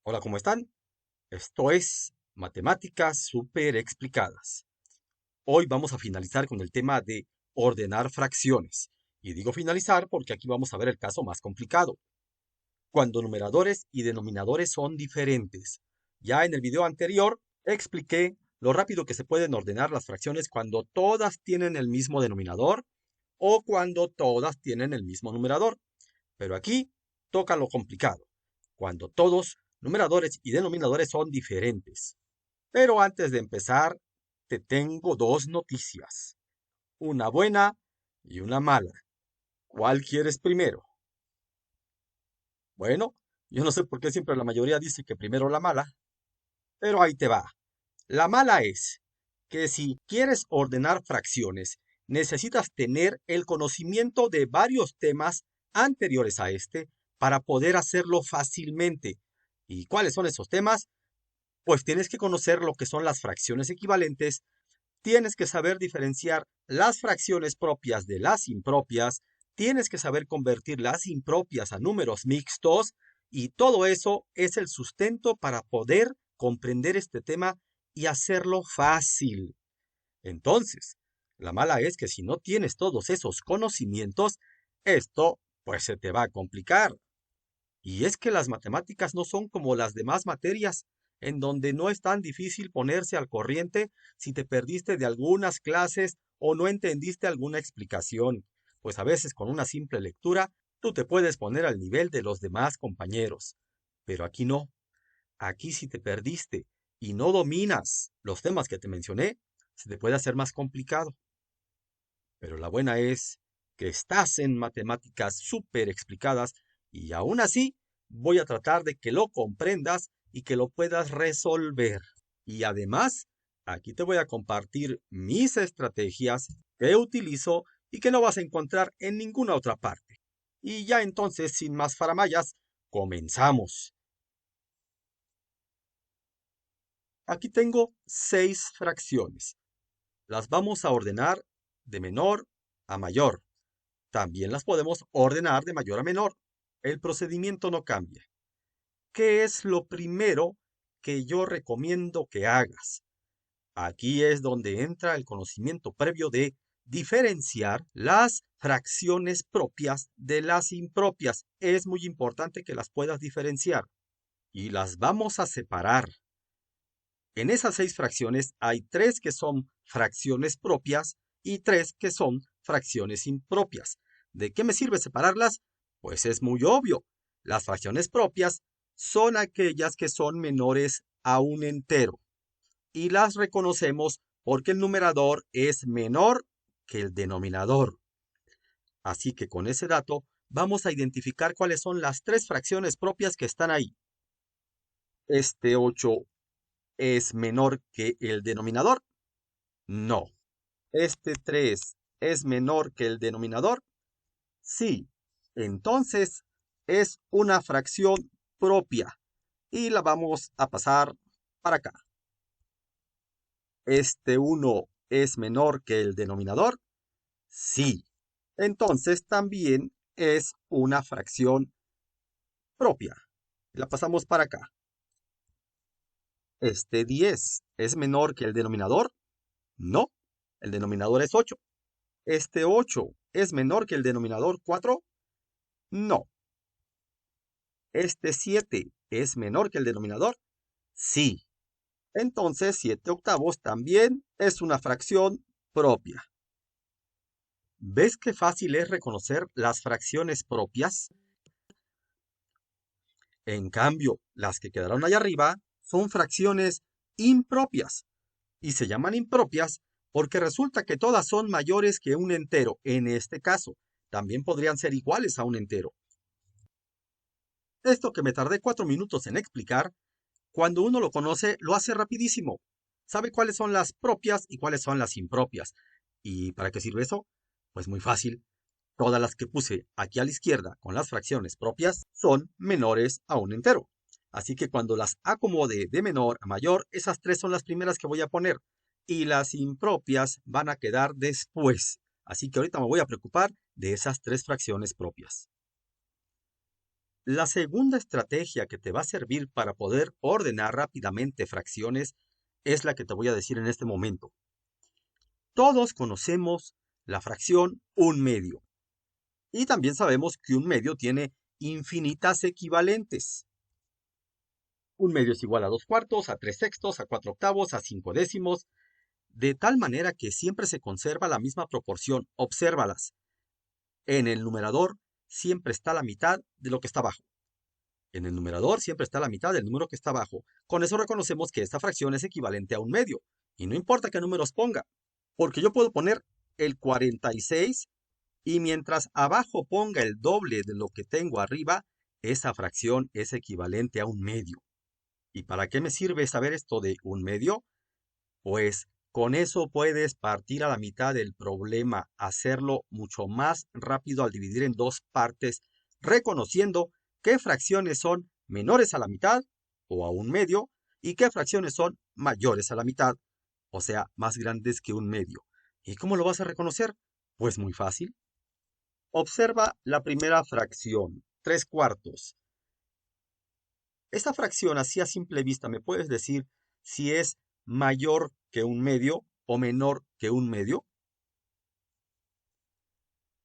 Hola, ¿cómo están? Esto es Matemáticas Súper Explicadas. Hoy vamos a finalizar con el tema de ordenar fracciones. Y digo finalizar porque aquí vamos a ver el caso más complicado. Cuando numeradores y denominadores son diferentes. Ya en el video anterior expliqué lo rápido que se pueden ordenar las fracciones cuando todas tienen el mismo denominador o cuando todas tienen el mismo numerador. Pero aquí toca lo complicado, cuando todos, numeradores y denominadores, son diferentes. Pero antes de empezar, te tengo dos noticias, una buena y una mala. ¿Cuál quieres primero? Bueno, yo no sé por qué siempre la mayoría dice que primero la mala, pero ahí te va. La mala es que si quieres ordenar fracciones, necesitas tener el conocimiento de varios temas anteriores a este para poder hacerlo fácilmente. ¿Y cuáles son esos temas? Pues tienes que conocer lo que son las fracciones equivalentes, tienes que saber diferenciar las fracciones propias de las impropias, tienes que saber convertir las impropias a números mixtos, y todo eso es el sustento para poder comprender este tema y hacerlo fácil. Entonces, la mala es que si no tienes todos esos conocimientos, esto pues se te va a complicar. Y es que las matemáticas no son como las demás materias, en donde no es tan difícil ponerse al corriente si te perdiste de algunas clases o no entendiste alguna explicación, pues a veces con una simple lectura tú te puedes poner al nivel de los demás compañeros. Pero aquí no. Aquí si te perdiste y no dominas los temas que te mencioné, se te puede hacer más complicado. Pero la buena es que estás en matemáticas súper explicadas y aún así voy a tratar de que lo comprendas y que lo puedas resolver. Y además, aquí te voy a compartir mis estrategias que utilizo y que no vas a encontrar en ninguna otra parte. Y ya entonces, sin más faramayas, comenzamos. Aquí tengo 6 fracciones. Las vamos a ordenar de menor a mayor. También las podemos ordenar de mayor a menor. El procedimiento no cambia. ¿Qué es lo primero que yo recomiendo que hagas? Aquí es donde entra el conocimiento previo de diferenciar las fracciones propias de las impropias. Es muy importante que las puedas diferenciar y las vamos a separar. En esas 6 fracciones hay 3 que son fracciones propias y 3 que son fracciones impropias. ¿De qué me sirve separarlas? Pues es muy obvio. Las fracciones propias son aquellas que son menores a un entero y las reconocemos porque el numerador es menor que el denominador. Así que con ese dato vamos a identificar cuáles son las 3 fracciones propias que están ahí. Este 8 es menor que el denominador. No. ¿Este 3 es menor que el denominador? Sí. Entonces es una fracción propia y la vamos a pasar para acá. ¿Este 1 es menor que el denominador? Sí. Entonces también es una fracción propia. La pasamos para acá. ¿Este 10 es menor que el denominador? No. El denominador es 8. ¿Este 8 es menor que el denominador 4? No. ¿Este 7 es menor que el denominador? Sí. Entonces 7 octavos también es una fracción propia. ¿Ves qué fácil es reconocer las fracciones propias? En cambio, las que quedaron allá arriba son fracciones impropias. Y se llaman impropias porque resulta que todas son mayores que un entero. En este caso, también podrían ser iguales a un entero. Esto que me tardé 4 minutos en explicar, cuando uno lo conoce, lo hace rapidísimo. Sabe cuáles son las propias y cuáles son las impropias. ¿Y para qué sirve eso? Pues muy fácil. Todas las que puse aquí a la izquierda con las fracciones propias son menores a un entero. Así que cuando las acomode de menor a mayor, esas 3 son las primeras que voy a poner. Y las impropias van a quedar después. Así que ahorita me voy a preocupar de esas 3 fracciones propias. La segunda estrategia que te va a servir para poder ordenar rápidamente fracciones es la que te voy a decir en este momento. Todos conocemos la fracción 1/2 y también sabemos que 1/2 tiene infinitas equivalentes. 1/2 es igual a 2/4, a 3/6, a 4/8, a 5/10, de tal manera que siempre se conserva la misma proporción. Obsérvalas. En el numerador siempre está la mitad de lo que está abajo. En el numerador siempre está la mitad del número que está abajo. Con eso reconocemos que esta fracción es equivalente a 1/2. Y no importa qué números ponga, porque yo puedo poner el 46 y mientras abajo ponga el doble de lo que tengo arriba, esa fracción es equivalente a 1/2. ¿Y para qué me sirve saber esto de 1/2? Pues con eso puedes partir a la mitad del problema, hacerlo mucho más rápido al dividir en dos partes, reconociendo qué fracciones son menores a la mitad o a 1/2 y qué fracciones son mayores a la mitad, o sea, más grandes que 1/2. ¿Y cómo lo vas a reconocer? Pues muy fácil. Observa la primera fracción, 3/4. Esta fracción, así a simple vista, ¿me puedes decir si es mayor que 1/2 o menor que 1/2?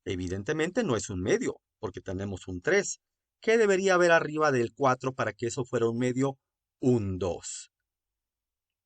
Evidentemente no es 1/2, porque tenemos un 3. ¿Qué debería haber arriba del 4 para que eso fuera 1/2? Un 2.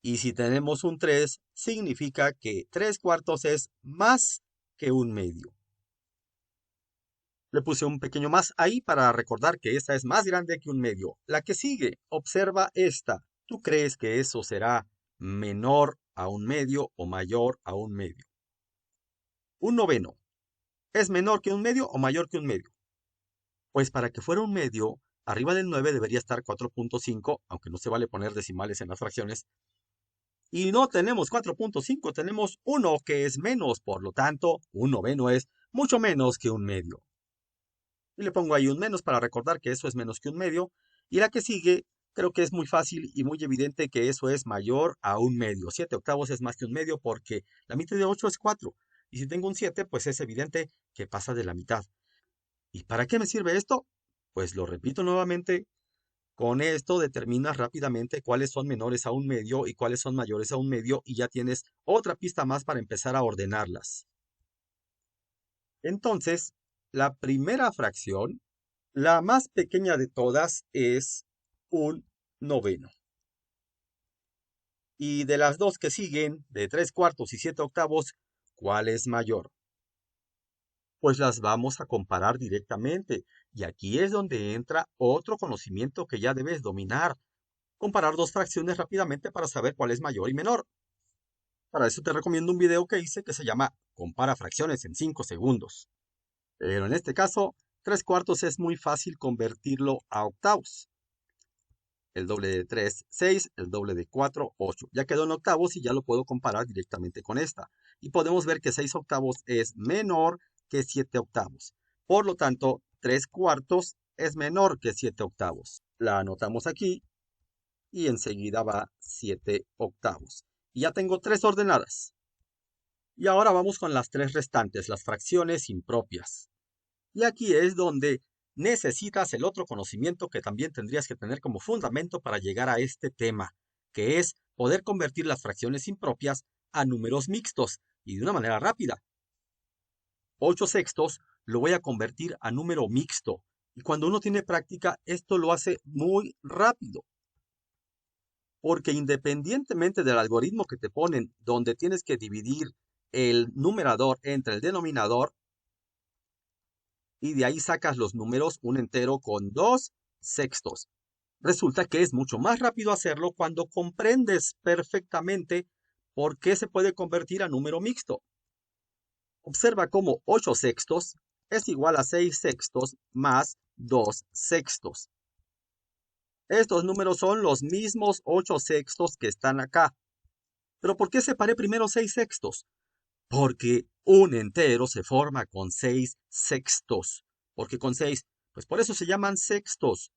Y si tenemos un 3, significa que 3/4 es más que 1/2. Le puse un pequeño más ahí para recordar que esta es más grande que 1/2. La que sigue, observa esta. ¿Tú crees que eso será menor a 1/2 o mayor a 1/2? 1/9. ¿Es menor que 1/2 o mayor que 1/2? Pues para que fuera 1/2, arriba del 9 debería estar 4.5, aunque no se vale poner decimales en las fracciones. Y no tenemos 4.5, tenemos 1 que es menos, por lo tanto, 1/9 es mucho menos que 1/2. Y le pongo ahí un menos para recordar que eso es menos que 1/2. Y la que sigue, creo que es muy fácil y muy evidente que eso es mayor a 1/2. 7/8 es más que 1/2 porque la mitad de 8 es 4. Y si tengo un 7, pues es evidente que pasa de la mitad. ¿Y para qué me sirve esto? Pues lo repito nuevamente. Con esto determinas rápidamente cuáles son menores a 1/2 y cuáles son mayores a 1/2 y ya tienes otra pista más para empezar a ordenarlas. Entonces, la primera fracción, la más pequeña de todas, es 1/9. Y de las dos que siguen, de 3/4 y 7/8, ¿cuál es mayor? Pues las vamos a comparar directamente. Y aquí es donde entra otro conocimiento que ya debes dominar. Comparar dos fracciones rápidamente para saber cuál es mayor y menor. Para eso te recomiendo un video que hice que se llama Compara fracciones en 5 segundos. Pero en este caso, 3/4 es muy fácil convertirlo a octavos. El doble de 3, 6, el doble de 4, 8. Ya quedó en octavos y ya lo puedo comparar directamente con esta. Y podemos ver que 6/8 es menor que 7/8. Por lo tanto, 3/4 es menor que 7/8. La anotamos aquí y enseguida va 7/8. Y ya tengo 3 ordenadas. Y ahora vamos con las 3 restantes, las fracciones impropias. Y aquí es donde necesitas el otro conocimiento que también tendrías que tener como fundamento para llegar a este tema, que es poder convertir las fracciones impropias a números mixtos y de una manera rápida. 8/6 lo voy a convertir a número mixto y cuando uno tiene práctica esto lo hace muy rápido. Porque independientemente del algoritmo que te ponen, donde tienes que dividir el numerador entre el denominador, y de ahí sacas los números, un entero con 2/6. Resulta que es mucho más rápido hacerlo cuando comprendes perfectamente por qué se puede convertir a número mixto. Observa cómo 8/6 es igual a 6/6 más 2/6. Estos números son los mismos 8/6 que están acá. ¿Pero por qué separé primero 6/6? Porque un entero se forma con 6/6. ¿Por qué con 6? Pues por eso se llaman sextos.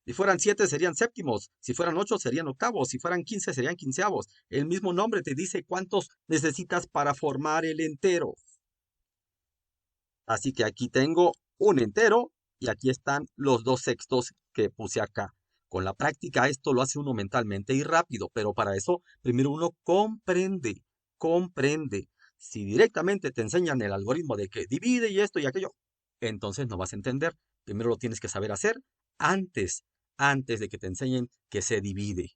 Si fueran 7 serían séptimos, si fueran 8 serían octavos, si fueran 15 serían quinceavos. El mismo nombre te dice cuántos necesitas para formar el entero. Así que aquí tengo un entero y aquí están los 2/6 que puse acá. Con la práctica esto lo hace uno mentalmente y rápido, pero para eso primero uno comprende. Si directamente te enseñan el algoritmo de que divide y esto y aquello, entonces no vas a entender. Primero lo tienes que saber hacer antes, antes de que te enseñen que se divide.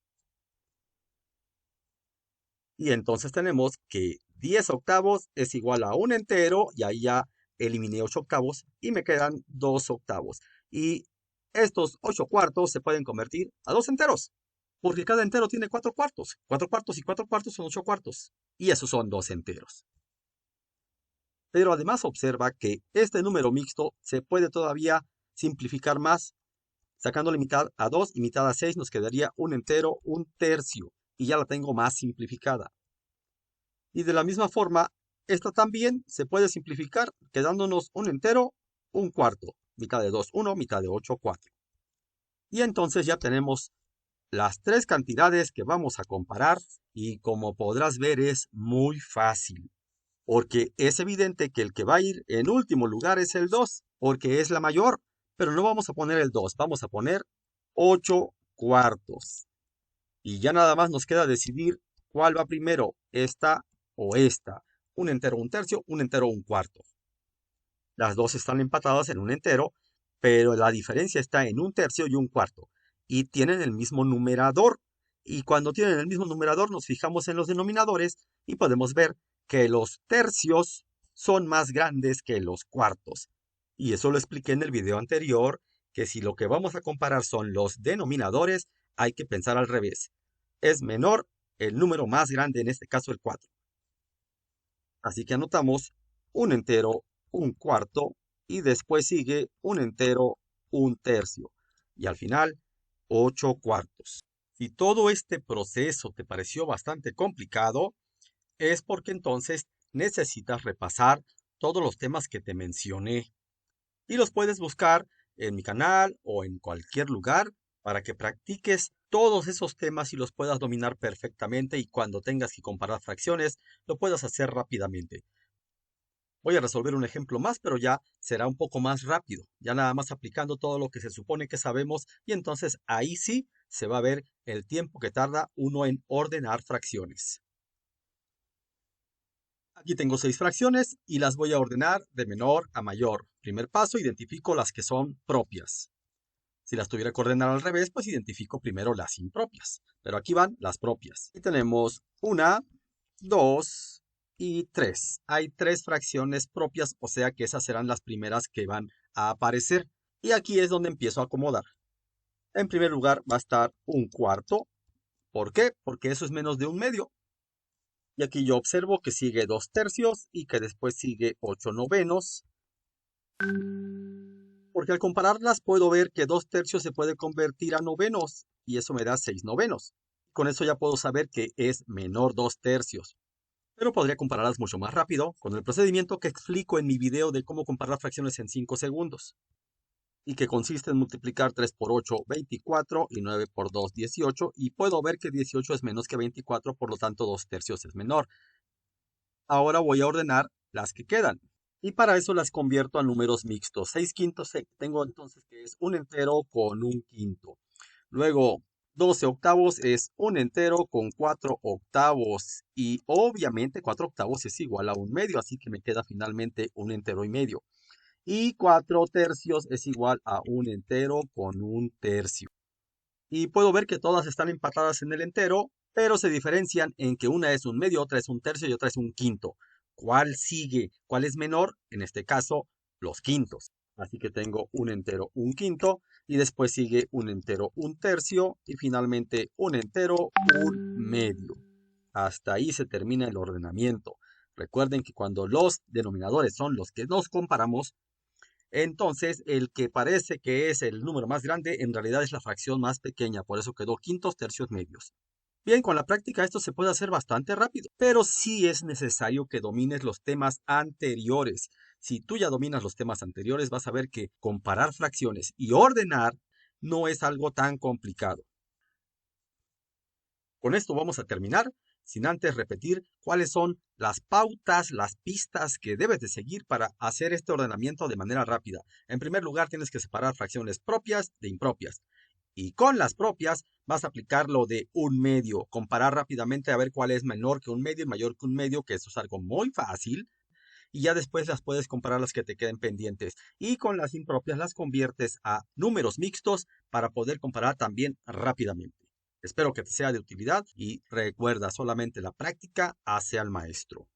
Y entonces tenemos que 10/8 es igual a un entero, y ahí ya eliminé 8/8 y me quedan 2/8. Y estos 8/4 se pueden convertir a 2 enteros, porque cada entero tiene 4/4. 4/4 y 4/4 son 8/4. Y esos son 2 enteros. Pero además observa que este número mixto se puede todavía simplificar más. Sacándole mitad a 2 y mitad a 6 nos quedaría un entero, un tercio. Y ya la tengo más simplificada. Y de la misma forma, esta también se puede simplificar quedándonos un entero, un cuarto. Mitad de 2, 1, mitad de 8, 4. Y entonces ya tenemos las tres cantidades que vamos a comparar y como podrás ver es muy fácil. Porque es evidente que el que va a ir en último lugar es el 2, porque es la mayor. Pero no vamos a poner el 2, vamos a poner 8/4. Y ya nada más nos queda decidir cuál va primero, esta o esta. Un entero, un tercio, un entero, un cuarto. Las dos están empatadas en un entero, pero la diferencia está en un tercio y un cuarto. Y tienen el mismo numerador. Y cuando tienen el mismo numerador nos fijamos en los denominadores y podemos ver que los tercios son más grandes que los cuartos. Y eso lo expliqué en el video anterior, que si lo que vamos a comparar son los denominadores, hay que pensar al revés. Es menor el número más grande, en este caso el 4. Así que anotamos un entero, un cuarto, y después sigue un entero, un tercio. Y al final, 8/4. Si todo este proceso te pareció bastante complicado, es porque entonces necesitas repasar todos los temas que te mencioné. Y los puedes buscar en mi canal o en cualquier lugar para que practiques todos esos temas y los puedas dominar perfectamente y cuando tengas que comparar fracciones lo puedas hacer rápidamente. Voy a resolver un ejemplo más, pero ya será un poco más rápido, ya nada más aplicando todo lo que se supone que sabemos y entonces ahí sí se va a ver el tiempo que tarda uno en ordenar fracciones. Aquí tengo 6 fracciones y las voy a ordenar de menor a mayor. Primer paso, identifico las que son propias. Si las tuviera que ordenar al revés, pues identifico primero las impropias. Pero aquí van las propias. Y tenemos 1, 2 y 3. Hay 3 fracciones propias, o sea que esas serán las primeras que van a aparecer. Y aquí es donde empiezo a acomodar. En primer lugar va a estar un cuarto. ¿Por qué? Porque eso es menos de un medio. Y aquí yo observo que sigue 2 tercios y que después sigue 8 novenos. Porque al compararlas puedo ver que 2 tercios se puede convertir a novenos y eso me da 6 novenos. Con eso ya puedo saber que es menor 2 tercios. Pero podría compararlas mucho más rápido con el procedimiento que explico en mi video de cómo comparar fracciones en 5 segundos. Y que consiste en multiplicar 3 por 8, 24 y 9 por 2, 18. Y puedo ver que 18 es menos que 24, por lo tanto 2 tercios es menor. Ahora voy a ordenar las que quedan. Y para eso las convierto a números mixtos. 6 quintos tengo entonces que es un entero con un quinto. Luego 12/8 es un entero con 4/8. Y obviamente 4/8 es igual a un medio, así que me queda finalmente un entero y medio. Y 4 tercios es igual a un entero con un tercio. Y puedo ver que todas están empatadas en el entero, pero se diferencian en que una es un medio, otra es un tercio y otra es un quinto. ¿Cuál sigue? ¿Cuál es menor? En este caso, los quintos. Así que tengo un entero, un quinto, y después sigue un entero, un tercio, y finalmente un entero, un medio. Hasta ahí se termina el ordenamiento. Recuerden que cuando los denominadores son los que nos comparamos, entonces el que parece que es el número más grande en realidad es la fracción más pequeña, por eso quedó quintos, tercios, medios. Bien, con la práctica esto se puede hacer bastante rápido, pero sí es necesario que domines los temas anteriores. Si tú ya dominas los temas anteriores, vas a ver que comparar fracciones y ordenar no es algo tan complicado. Con esto vamos a terminar. sin antes repetir cuáles son las pautas, las pistas que debes de seguir para hacer este ordenamiento de manera rápida. En primer lugar, tienes que separar fracciones propias de impropias. Y con las propias vas a aplicar lo de un medio, comparar rápidamente a ver cuál es menor que un medio y mayor que un medio, que eso es algo muy fácil. Y ya después las puedes comparar las que te queden pendientes. Y con las impropias las conviertes a números mixtos para poder comparar también rápidamente. Espero que te sea de utilidad y recuerda, solamente la práctica hace al maestro.